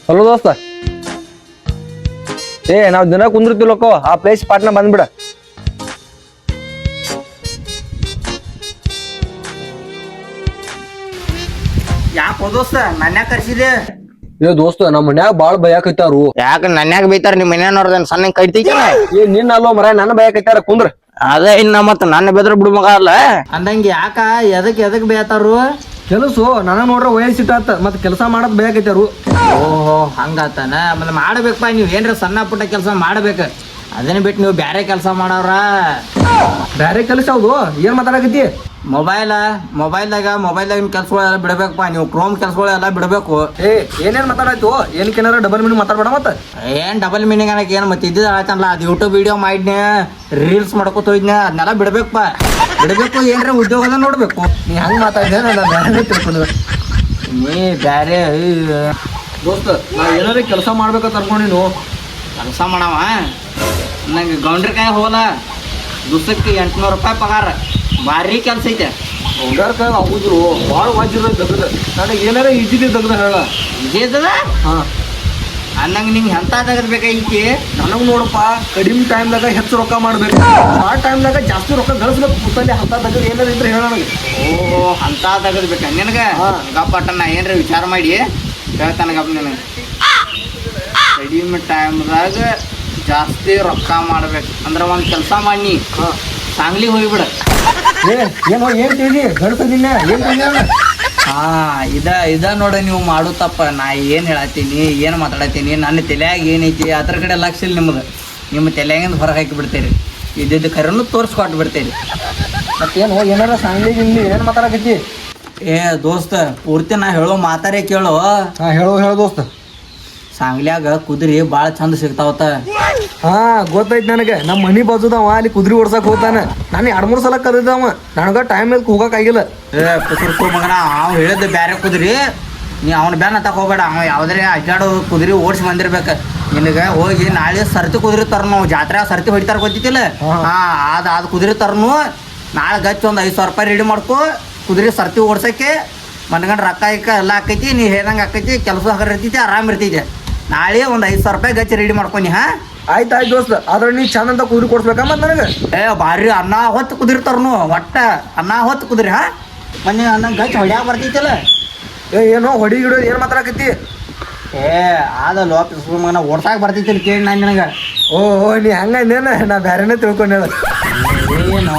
Hello ದೋಸ್ತ. ನಾವ್ ದಿನ ಕುಂದಿರ್ತಿಲ್ಲಕ್ಕೋ ಆ ಪ್ಲೇಸ್ ಪಾಟ್ನ ಬಂದ್ಬಿಡ. ಯಾಕೆ ದೋಸ್ತ ನನ್ಯಾಗ ಕರ್ಸಿದೆ? ದೋಸ್ತ ನಮ್ಮ ಮನ್ಯಾಗ ಬಾಳ್ ಭಯಕೈತಾರು. ಯಾಕ ನನ್ಯಾಗ ಬೈತಾರ ನಿಮ್ ಮನ್ಯಾನವ್ರದನ್ ಸಣ್ಣ ಕೈತೈತಿ? ನಿನ್ನ ಅಲ್ವ ಮರ ನನ್ನ ಭಯಕೈತಾರ ಕುಂದ್ರ. ಅದೇ ಇನ್ನ ಮತ್ತ ನನ್ನ ಬೆದ್ರ ಬಿಡು ಮಗ ಅಲ್ಲ ಅಂದಂಗ. ಯಾಕ ಎದಕ್ ಬೇತಾರು? ಕೆಲಸ ನನಗ್ ನೋಡ್ರ ವಯಸ್ಸಿಟ್ಟಾತ ಮತ್ ಕೆಲಸ ಮಾಡದ್ ಭಯಕೈತಾರು. ಓಹೋ ಹಂಗಾತಾನ. ಮತ್ತೆ ಮಾಡ್ಬೇಕಪ್ಪ, ನೀವ್ ಏನ್ರ ಸಣ್ಣ ಪುಟ್ಟ ಕೆಲಸ ಮಾಡ್ಬೇಕ. ಅದನ್ನ ಬಿಟ್ಟು ನೀವು ಬ್ಯಾರೆ ಕೆಲಸ ಮಾಡವ್ರ. ಬ್ಯಾರೆ ಕೆಲಸ ಹೌದು. ಏನ್ ಮಾತಾಡಕತ್ತಿ? ಮೊಬೈಲ್ದಾಗ ಕೆಲ್ಸಗಳೆಲ್ಲ ಬಿಡ್ಬೇಕಪ್ಪ. ನೀವು ಕ್ರೋಮ್ ಕೆಲ್ಸಗಳೆಲ್ಲ ಬಿಡ್ಬೇಕು. ಏನೇನ್ ಮಾತಾಡಾಯ್ತು? ಏನಕ್ಕೇನಾರ ಡಬಲ್ ಮೀನಿಂಗ್ ಮಾತಾಡ್ಬೇಡ. ಮತ್ತ ಏನ್ ಡಬಲ್ ಮೀನಿಂಗ್ ಅನ್ನಕ್ ಏನ್ ಮತ್ತೆ ಇದ್ದಿದ್ ಆಯ್ತಲ್ಲ. ಅದು ಯೂಟ್ಯೂಬ್ ವಿಡಿಯೋ ಮಾಡಿದ್ನೆ, ರೀಲ್ಸ್ ಮಾಡ್ಕೋತ ಹೋಯ್ದ್ನೆ, ಅದನ್ನೆಲ್ಲ ಬಿಡ್ಬೇಕಪ್ಪ. ಬಿಡ್ಬೇಕು. ಏನ್ರ ಉದ್ಯೋಗದ ನೋಡ್ಬೇಕು. ನೀ ಹಂಗ ಮಾತಾಡಿದ್ರೆ ನಾನು ಬ್ಯಾರೆ ತಿಳ್ಕೊಂಡ. ನೀ ಬ್ಯಾರೆ ದೋಸ್ತ ನಾ ಏನಾರ ಕೆಲಸ ಮಾಡ್ಬೇಕಂತ ಅನ್ಕೊಂಡಿನು. ಕೆಲಸ ಮಾಡವ ನಂಗೆ ಗೌಂಡ್ರಿಕಾಯಿ ಹೋಲ ದಿವಸಕ್ಕೆ 800 ರೂಪಾಯಿ ಪಗಾರ. ಭಾರಿ ಕೆಲಸ ಐತೆ. ಕಾಯಿ ಆಗುದ್ರು ಭಾಳ ವಾಜಿರ ದಗದ. ನನಗೆ ಏನಾರ ಈಜಿಲಿ ದಗದ ಹೇಳ. ಇದೇದದ ಹಾ ಅನ್ನಂಗೆ ನಿಂಗೆ ಎಂತ ತೆಗದ್ಬೇಕಾಗಿತಿ? ನನಗ್ ನೋಡಪ್ಪ, ಕಡಿಮೆ ಟೈಮ್ದಾಗ ಹೆಚ್ಚು ರೊಕ್ಕ ಮಾಡ್ಬೇಕು, ಆ ಟೈಮ್ದಾಗ ಜಾಸ್ತಿ ರೊಕ್ಕ ಗಳಿಸ್ಬೇಕು. ಕೂತಲ್ಲಿ ಅಂತ ತೆಗದ್ ಏನಾರ ಇದ್ರೆ ಹೇಳ ನನಗೆ. ಓಹೋ ಅಂತ ತೆಗದ್ಬೇಕ ನಿನಗೆ? ಗಪ್ಪಟ್ಟ ನಾ ಏನ್ರ ವಿಚಾರ ಮಾಡಿ ಹೇಳ್ತಾನೆ ಗಪ್ಪ ನಿನಗೆ. ಕಡಿಮೆ ಟೈಮ್ದಾಗ ಜಾಸ್ತಿ ರೊಕ್ಕ ಮಾಡ್ಬೇಕು ಅಂದ್ರೆ ಒಂದು ಕೆಲಸ ಮಾಡಿ ಸಾಂಗ್ಲಿ ಹೋಗಿಬಿಡ. ಏನೋ ಏನ್ ತಿಳಿ ಗಡ್ಸದಿಲ್ಲ. ಏನ್ ಇದ ನೋಡ ನೀವು ಮಾಡು ತಪ್ಪ. ನಾ ಏನು ಹೇಳತ್ತೀನಿ, ಏನು ಮಾತಾಡತ್ತೀನಿ, ನನ್ನ ತಲೆಯಾಗ ಏನೈತಿ ಅದ್ರ ಕಡೆ ಲಕ್ಷ ಇಲ್ಲ ನಿಮ್ದು. ನಿಮ್ಮ ತಲೆಯಾಗಿಂದ ಹೊರಗೆ ಹಾಕಿ ಬಿಡ್ತೀರಿ. ಇದ್ದಿದ್ದು ಕರೆನು ತೋರಿಸ್ಕೊಟ್ಟು ಬಿಡ್ತೀರಿ. ಮತ್ತೇನು ಏನಾರ ಸಾಂಗ್ಲಿ ಏನ್ ಮಾತಾಡಕತ್ತಿ? ದೋಸ್ತ ಪೂರ್ತಿ ನಾ ಹೇಳೋ ಮಾತಾರೇ ಕೇಳು. ಹೇಳೋ ದೋಸ್ತ. ಸಾಂಗ್ಲ್ಯಾಗ ಕುದುರೆ ಭಾಳ ಚಂದ ಸಿಗ್ತಾವತ್ತ. ಗೊತ್ತೈತಿ ನನಗೆ. ನಮ್ಮ ಮನಿ ಬಾಜುದವ ಅಲ್ಲಿ ಕುದುರೆ ಓಡ್ಸಕ್ ಹೋಗ್ತಾನ. ನಾನು 2-3 ಸಲ ಕರೆದವ. ನನಗ ಟೈಮ್ ಮೇಲೆ ಹೋಗಕ್ ಆಗಿಲ್ಲ. ಮಗನ ಅವ್ ಹೇಳಿದ ಬ್ಯಾರೆ ಕುದುರೆ. ನೀ ಅವ್ನ ಬ್ಯಾನ್ ಹತ್ತಕ್ ಹೋಗ್ಬೇಡ. ಅವ ಯಾವ್ದಾರೆ ಅಡ್ಡಾಡೋ ಕುದುರೆ ಓಡಿಸಿ ಬಂದಿರ್ಬೇಕು. ನಿನಗೆ ಹೋಗಿ ನಾಳೆ ಸರ್ತಿ ಕುದುರೆ ತರನು. ಜಾತ್ರೆ ಸರ್ತಿ ಹೊಡಿತಾರ ಗೊತ್ತಿತ್ತಿಲ್ಲ? ಅದು ಕುದುರೆ ತರನು. ನಾಳೆ ಗಚ್ಚ ಒಂದು 5,000 ರೂಪಾಯಿ ರೆಡಿ ಮಾಡ್ಕೊ. ಕುದುರೆ ಸರ್ತಿ ಓಡ್ಸಕ್ಕೆ ಮನ್ಗಂಡು ರೊಕ್ಕ ಎಲ್ಲ ಆಕೈತಿ. ನೀ ಹೇಳ್ದಂಗೆ ಆಕೈತಿ. ಕೆಲಸ ಇರ್ತೈತಿ, ಆರಾಮ್ ಇರ್ತೈತಿ. ನಾಳೆ ಒಂದು 5,000 ರೂಪಾಯಿ ಗಚ್ಚ ರೆಡಿ ಮಾಡ್ಕೊನಿ. ಆಯ್ತು ದೋಸ್ತ. ಆದ್ರೆ ನೀ ಚಂದ ಅಂತ ಕುದುರೆ ಕೊಡ್ಸ್ಬೇಕಾ ಮತ್ ನನಗೆ? ಭಾರಿ ಅನ್ನ ಹೊತ್ತು ಕುದುರೆ ತರ್ನು. ಒಟ್ಟ ಅನ್ನ ಹೊತ್ತು ಕುದುರೆ. ಮೊನ್ನೆ ಅನ್ನ ಗಚ್ಚ ಹೊಡ್ಯಾಗ ಬರ್ತೈತಿಲ್ಲ? ಏನೋ ಹೊಡಿ ಗಿಡೋ ಏನ್ ಮಾತಾಡಕತ್ತಿ? ಅದಲ್ಲ ಮಗನ ಓಡ್ಸಾಕ ಬರ್ತೈತಿಲ್ಲ ಕೇಳಿ ನಾನು ನಿನಗೆ. ಓ ನೀ ಹಂಗಂದೇನ? ನಾ ಬ್ಯಾರೇನೆ ತಿಳ್ಕೊಂಡೆ. ಏನು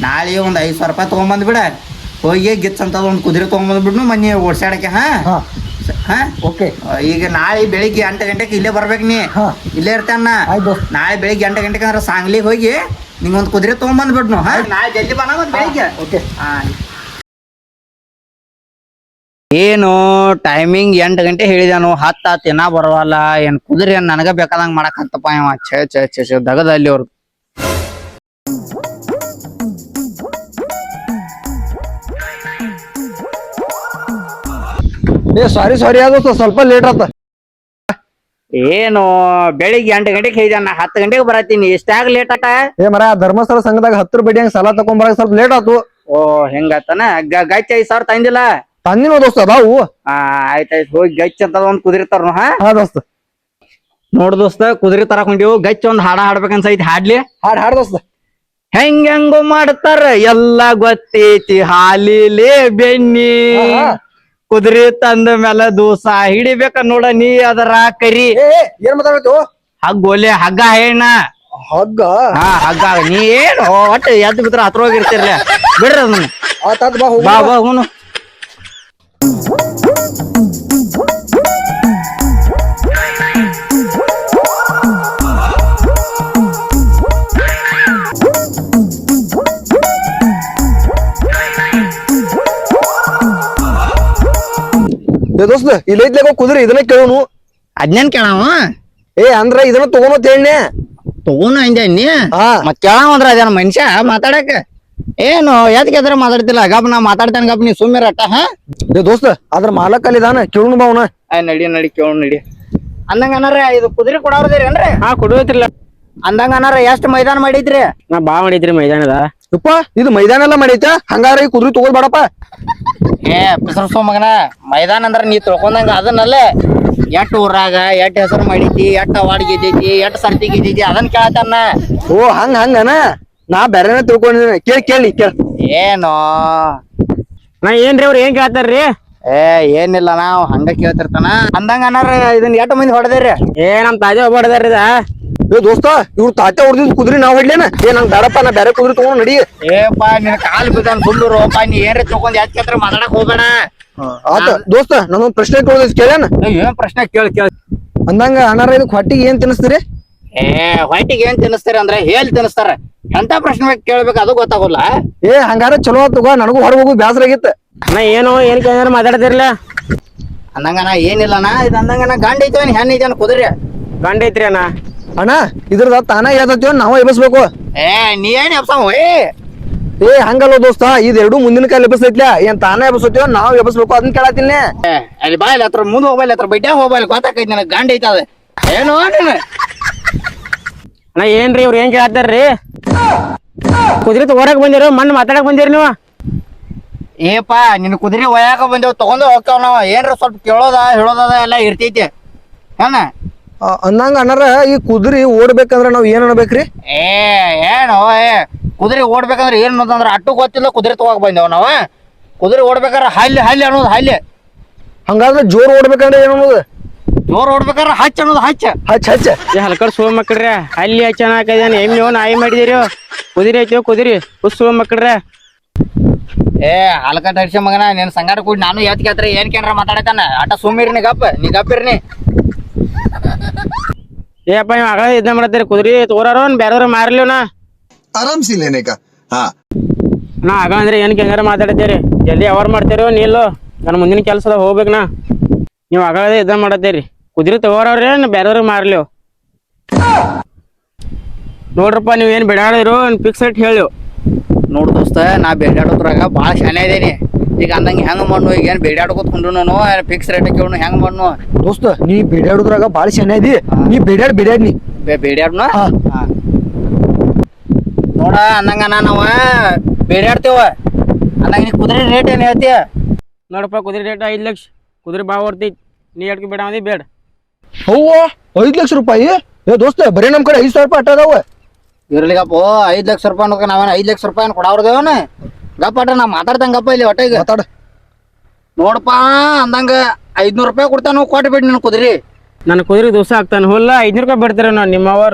ನಾಳೆ ಒಂದು 5,000 ರೂಪಾಯಿ ತೊಗೊಂಬಂದ್ಬಿಡ. ಹೋಗಿ ಗಿಚ್ ಅಂತ ಒಂದು ಕುದುರೆ ತೊಗೊಂಬಂದ್ಬಿಡ್ನು ಮೊನ್ನೆ ಓಡ್ಸಾಡಕ್ಕೆ. ಓಕೆ. ಈಗ ನಾಳೆ ಬೆಳಿಗ್ಗೆ 8 ಗಂಟೆಗೆ ಇಲ್ಲೇ ಬರ್ಬೇಕು. ನೀ ಇಲ್ಲೇ ಇರ್ತಾನ. ನಾಳೆ ಬೆಳಿಗ್ಗೆ 8 ಗಂಟೆಗೆ ಅಂದ್ರೆ ಸಾಂಗ್ಲಿಗೆ ಹೋಗಿ ನಿಂಗೊಂದು ಕುದುರೆ ತೊಗೊಂಬಂದ್ಬಿಡ್ನು. ನಾಳೆ ಜಲ್ದಿ ಬನ್ನ ಬೆಳಿಗ್ಗೆ. ಓಕೆ. ಏನು ಟೈಮಿಂಗ್ 8 ಗಂಟೆ ಹೇಳಿದಾನು. 10 ಇನ್ನ ಬರವಲ್ಲ. ಏನ್ ಕುದುರೆ ಏನ್ ನನಗ ಬೇಕಾದಂಗ ಮಾಡಕ್ ಹತ್ತಪ್ಪ ಇವ. ಛೇ ದಗದ ಅಲ್ಲಿ ಅವ್ರದ್ದು. ಸಾರಿ ಆದೋಸ್ತ, ಸ್ವಲ್ಪ ಲೇಟ್ ಆತ. ಏನು ಬೆಳಿಗ್ಗೆ 8 ಗಂಟೆಗೆ ಹೇಳಿದಾನ, 10 ಗಂಟೆಗೆ ಬರತ್ತೀನಿ. ಎಷ್ಟಾಗ ಲೇಟ್ ಆಟ? ಮರ ಧರ್ಮಸ್ಥಳ ಸಂಘದಾಗ 10 ಬಡ್ಡಿಯಂಗ್ ಸಾಲ ತಗೊಂಬರ ಸ್ವಲ್ಪ ಲೇಟ್ ಆತು. ಓ ಹೆಂಗಾತನ? ಗಚ್ಚ 5,000 ತಂದಿಲ್ಲ? ತಂದಿನ ದೋಸ್ತ ಅದಾವು. ಆಯ್ತಾಯ್ತು. ಹೋಗಿ ಗಚ್ಚ ಅಂತ ಒಂದ್ ಕುದುರೆ ತರ್ನು. ದೋಸ್ತ ನೋಡ್ ದೋಸ್ತ, ಕುದುರೆ ತರಕೊಂಡಿವು. ಗಚ್ಚ ಒಂದ್ ಹಾಡ ಹಾಡ್ಬೇಕನ್ಸೈತಿ. ಹಾಡ್ಲಿ? ಹಾಡ್ ದೋಸ್ತ. ಹೆಂಗೋ ಮಾಡ್ತಾರ ಎಲ್ಲ ಗೊತ್ತೈತಿ ಹಾಲಿಲೇ ಬೆಣ್ಣಿ. ಕುದುರೆ ತಂದ ಮೇಲೆ ದೋಸ ಹಿಡಿಬೇಕ ನೋಡ ನೀ ಅದರ ಕರಿ. ಏನ್ ಮಾತಾಡ್ತು? ಹಗ್ಗೋಲೆ ಹಗ್ಗ ಹೇಳ. ಹಗ್ಗ? ಹಗ್ಗ. ನೀ ಏನು ಒಟ್ಟು ಎದ್ದು ಬಿದ್ರ ಹತ್ರ ಹೋಗಿರ್ತಿರ್ಲ. ಬಿಡ್ರಿ ಅದನ್ನ. ಬಾ ಹೋಗುನು. ದೋಸ್ತ ಇಲ್ಲೈತ್ಲೇಕೋ ಕುದುರೆ. ಇದನ್ನ ಕೇಳೋನು. ಅದ್ನೇನ್ ಕೇಳಾವ? ಅಂದ್ರ ಇದನ್ನ ತಗೋನೋ ಹೇಳಿ. ತಗೋನು ಅಂದೆ ನೀ? ಮತ್ ಕೇಳಾವ ಅಂದ್ರ ಅದೇನ ಮನುಷ್ಯ ಮಾತಾಡಕ? ಏನು ಎದಕ್ಕೆ ಮಾತಾಡ್ತಿಲ್ಲ? ಗಪ್ ನಾ ಮಾತಾಡ್ತೇನೆ ಗಪ್. ನೀ ಸುಮ್ಮಿರಟ್ಟ. ದೋಸ್ತ ಅದ್ರ ಮಾಲಕ್ ಅಲ್ಲಿದಾನ, ಕೇಳೋನು ಬಾವನ. ನಡಿ ಕೇಳೋಣ ನಡಿ. ಅಂದಂಗ ಅನಾರ ಇದು ಕುದುರೆ ಕೊಡೋರ್ದೇರೇನ್ರಿ? ಕೊಡೋತಿರ್ಲ. ಅಂದಂಗ ಅನಾರ ಎಷ್ಟ್ ಮೈದಾನ ಮಾಡೈತ್ರಿ? ನಾ ಬಾ ಮಾಡೈತ್ರಿ ಮೈದಾನದ. ಯಪ್ಪ ಇದು ಮೈದಾನ ಎಲ್ಲ ಮಾಡೈತ. ಹಂಗಾರ ಈ ಕುದುರೆ ತಗೋದ್ ಬೇಡಪ್ಪ. ಪಿಸರ್ಸೋ ಮಗನ. ಮೈದಾನ ಅಂದ್ರ ನೀ ತಿಳ್ಕೊಂಡಂಗ ಅದನ್ನಲ್ಲೇ ಎಟ್ ಊರಾಗ ಎಟ್ ಹೆಸರು ಮಾಡೈತಿ ಎಟ್ ಅವಾರ್ಡ್ ಗೆದ್ದೈತಿ ಎಟ್ ಸರ್ತಿ ಗೆದ್ದೈತಿ ಅದನ್ನ ಕೇಳತಾನ. ಓ ಹಂಗನ ನಾ ಬೇರೆನ ತಿಳ್ಕೊಂಡಿದ್ದೀನಿ. ಕೇಳಿ ಏನೋ ನಾ ಏನ್ರಿ ಅವ್ರು ಏನ್ ಕೇಳ್ತಾರ್ರಿ? ಏನಿಲ್ಲ ನಾವ್ ಹಂಗ ಕೇಳ್ತಿರ್ತಾನ ಅಂದಂಗ ಅನ್ನಾರ ಇದನ್ನ ಎಟ್ ಮಂದಿ ಹೊಡೆದೇರಿ? ನಮ್ ತಾಜಾ ಒಬ್ಬಡ್ದಾರ ಇದ. ಏ ದೋಸ್ತ ಇವ್ರು ತಾತೆ ಹೊಡೆದಿದ್ ಕುದ್ರಿ ನಾವ್ ಹೊಡ್ಲೇನ? ನಂಗ್ ಬೇಡಪ್ಪ, ನಾ ಬೇರೆ ಕುದ್ರಿ ತಗೊಂಡ್ ನಡಿ. ಏಪಾ ನಿನ್ ಕಾಲ್ ಬಿದ್ದಾನ ಸುಂದರಪ್ಪ, ನೀ ಏನ್ರಿ ತಗೊಂಡ್ ಯಾಕೆ ಕೇಳ್ತಾರ ಮಾತಾಡಕ್ ಹೋಗ್ಬೇಡ. ಆತ ದೋಸ್ತ ನಾನೊಂದ್ ಪ್ರಶ್ನೆ ಕೇಳಿದ್ ಕೇಳ್ಯಾನ? ಏನ್ ಪ್ರಶ್ನೆ ಕೇಳ ಅಂದಂಗ ಅನಾರ ಇದಕ್ ಹೊಟ್ಟಿಗೆ ಏನ್ ತಿನ್ನಿಸ್ತೀರಿ? ಹೊಟ್ಟಿಗೆ ಏನ್ ತಿನ್ನಿಸ್ತಾರ ಅಂದ್ರೆ ಹೇಳಿ ತಿನ್ನಿಸ್ತಾರ. ಎಂತ ಪ್ರಶ್ನೆ ಕೇಳ್ಬೇಕು ಅದು ಗೊತ್ತಾಗೋಲ್ಲ. ಹಂಗಾರ ಚಲೋ ಆತುಗ, ನನಗೂ ಹೊರಗೆ ಹೋಗು ಬ್ಯಾಸರ ಆಗಿತ್ತ. ನಾ ಏನ್ ಕೇಳಿದ್ರ ಮಾತಾಡ್ತಿರ್ಲ? ಅಂದಂಗನ ಏನಿಲ್ಲಣ್ಣ, ಇದು ಅಂದಂಗನ ಗಂಡ ಐತವನ್ ಹೆಣ್ಣ ಐತವನ್ ಕುದುರೆ? ಗಂಡ ಐತ್ರಿ ಅಣ್ಣ ಇದ್ರದ ತಾನ ಯಾವ್ದತ್ತೀವ ನಾವ ಎಬ್ಸ್ಬೇಕು. ನೀ ಏನ್ ಎಬ್ಸವ? ಹಂಗಲ್ಲ ದೋಸ್ತ, ಇದೆರಡು ಮುಂದಿನ ಕಾಲ ಎಬ್ಸೈತ್ಲ, ಏನ್ ತಾನ ಎಬ್ಸತ್ತೀವ ನಾವ್ ಎಬ್ಸ್ಬೇಕು ಅದನ್ನ ಕೇಳತ್ತೀನಿ. ಅಲ್ಲಿ ಬಾಯಲ್ಲಿ ಹತ್ರ ಮುಂದೆ ಹೋಗ್ಬಾಲಿ ಹತ್ರ ಬಡ್ಡೆ ಹೋಗ್ಬಾಲಿ ಗೊತ್ತಾಕೈತಿ ನನಗೆ ಗಂಡ ಐತದ ಏನು ನೀನು. ನಾ ಏನ್ರಿ ಇವ್ರು ಏನ್ ಕೇಳ್ತಾರ್ರಿ? ಕುದುರೆ ತಗೋರಕ್ ಬಂದಿರೋ ಮಣ್ಣು ಮಾತಾಡಕ್ ಬಂದಿರಿ ನೀವು? ಏಪಾ ನಿನ್ ಕುದುರೆ ಒಯ್ಯಾಕ ಬಂದೇವ್ ತಗೊಂಡ್ ಹೋಗ್ತಾವ ನಾವ್. ಏನ್ರ ಸ್ವಲ್ಪ ಕೇಳೋದ ಹೇಳೋದ ಎಲ್ಲ ಇರ್ತೈತಿ ಏನ? ಅಂದಂಗ ಅಣ್ಣಾರ ಈ ಕುದುರೆ ಓಡ್ಬೇಕಂದ್ರ ನಾವ್ ಏನ್ ಅನ್ಬೇಕ್ರಿ? ಏನು ಕುದುರೆ ಓಡ್ಬೇಕಂದ್ರ ಏನ್ ಅಂತಂದ್ರ ಅಟ್ಟು ಗೊತ್ತಿಲ್ಲ ಕುದುರೆ ತಗೋಕ್ ಬಂದೇವ್ ನಾವ. ಕುದುರೆ ಓಡ್ಬೇಕಾರ ಹಲ್ಲಿ ಅನ್ನೋದು ಹಲ್ಲಿ. ಹಂಗಾದ್ರೆ ಜೋರ್ ಓಡ್ಬೇಕಂದ್ರೆ ಏನ್ ಅನ್ನೋದು? ಜೋರ್ ಓಡ್ಬೇಕಾರ ಹಚ್ಚ ಅನ್ನೋದು ಹಚ್ಚ. ಹಲ್ಕಡ್ ಸೋ ಮಕ್ಕಳ್ರೆ ಅಲ್ಲಿ ಚೆನ್ನಾಗದೇನ್ ಎಮ್ಮೆ ನಾಯಿ ಮಾಡಿದಿರಿ? ಕುದುರೆ ಐತಿ ಕುದುರೆ ಸೋ ಮಕ್ಕಳ್ರೆ. ಹಲ್ಕಟ್ ಹಡ್ಸಿ ಮಗನ ನಿನ್ ಸಂಗಾಟ ಕೂಡಿ ನಾನು ಎತ್ ಕೇಳ್ತಾರೆ ಏನ್ ಕೇಂದ್ರ ಮಾತಾಡತಾನ. ಆಟ ಸುಮ್ಮಿರ್ನಿ ನೀ ಗಪ್ಪಿರ್ನಿ. ಅಪ್ಪ ನೀವು ಆಗ ಇದನ್ನ ಮಾಡತ್ತೀರಿ ಕುದುರೆ ತಗೋರಾರ ಬೇರೆಯವ್ರ ಮಾರ್ಲಿವ್ನ आराम से लेने का। हाँ ನಾ ಆಗ ಅಂದ್ರೆ ಏನಕ್ಕೆ ಹೆಂಗಾರ ಮಾತಾಡತ್ತೀರಿ? ಜಲ್ದಿ ಅವ್ರ ಮಾಡ್ತೀರೋ ನೀಲ್ಲೋ? ನನ್ನ ಮುಂದಿನ ಕೆಲ್ಸದ ಹೋಗ್ಬೇಕನಾ? ನೀವು ಆಗದೇ ಇದನ್ನ ಮಾಡತ್ತೀರಿ ಕುದುರೆ ತಗೋರವ್ರೆ ಬೇರೆಯವ್ರ ಮಾರ್ಲಿವ್. ನೋಡ್ರಪ್ಪ ನೀವ್ ಏನ್ ಬಿಡಾಡಿರು ಫಿಕ್ಸ್ ರೇಟ್ ಹೇಳಿ. ನೋಡ್ ದೋಸ್ತ, ನಾ ಬೇಡಾಡೋದ್ರಾಗ ಭಾಳ ಶಾನೆ ಇದೀನಿ. ಈಗ ಅಂದಂಗೆ ಹೆಂಗ್ ಮಾಡ್ನು? ಈಗ ಏನ್ ಬೇಡಾಡ್ಕೊತ್ಕೊಂಡು ನಾನು ಫಿಕ್ಸ್ ರೇಟ್ ಕೇಳೋನು ಹೆಂಗ್ ಮಾಡ್ನು? ದೋಸ್ತ ನೀ ಬೇಡಾಡುದ್ರಾಗ ಬಾಳ ಶನ ಇದಿ. ನೀ ಬೇಡ್ಯಾಡ್ ನೀ ಬೇಡ್ಯಾಡ್ನು ನೋಡ. ಅಂದಂಗನ ನಾವ ಬೇಡ್ಯಾಡ್ತೇವ ಅಂದಂಗ ನೀ ಕುದುರೆ ರೇಟ್ ಏನ್ ಹೇಳ್ತೀಯ? ನೋಡಪ್ಪ ಕುದುರೆ ರೇಟ್ 5 ಲಕ್ಷ. ಕುದುರೆ ಬಾ ಓಡ್ತೈತಿ, ನೀ ಎಟ್ಕೆ ಬೇಡ ಅಂದಿ ಬೇಡ. ಅವ್ವ 5 ಲಕ್ಷ ರೂಪಾಯಿ? ದೋಸ್ತ ಬರೀ ನಮ್ ಕಡೆ 5,000 ರೂಪಾಯಿ ಅಟ್ಟ ಅದಾವ. ಇರ್ಲಿಗಪ್ಪ 5 ಲಕ್ಷ ರೂಪಾಯಿ ಅನ್ನೋಕೆ ನಾವೇನು 5 ಲಕ್ಷ ರೂಪಾಯಿ ಕೊಡವ್ರದೇವನ? ಗಪ್ಪ ಅಟ ನಾ ಮಾತಾಡ್ದಂಗಪ್ಪ ಇಲ್ಲಿ ಒಟ್ಟಿಗೆ ಮಾತಾಡ. ನೋಡಪ್ಪ ಅಂದಂಗ 500 ರೂಪಾಯಿ ಕೊಡ್ತಾನು ಕೊಟ್ಟು ಬಿಡಿ ನನ್ನ ಕುದುರೆ. ನನ್ನ ಕುದುರೆ ದೋಸ ಆಗ್ತಾನೆ ಹುಲ್ಲ 500 ರೂಪಾಯಿ ಬಿಡ್ತೀರ ನಾವು ನಿಮ್ಮವ್ರ.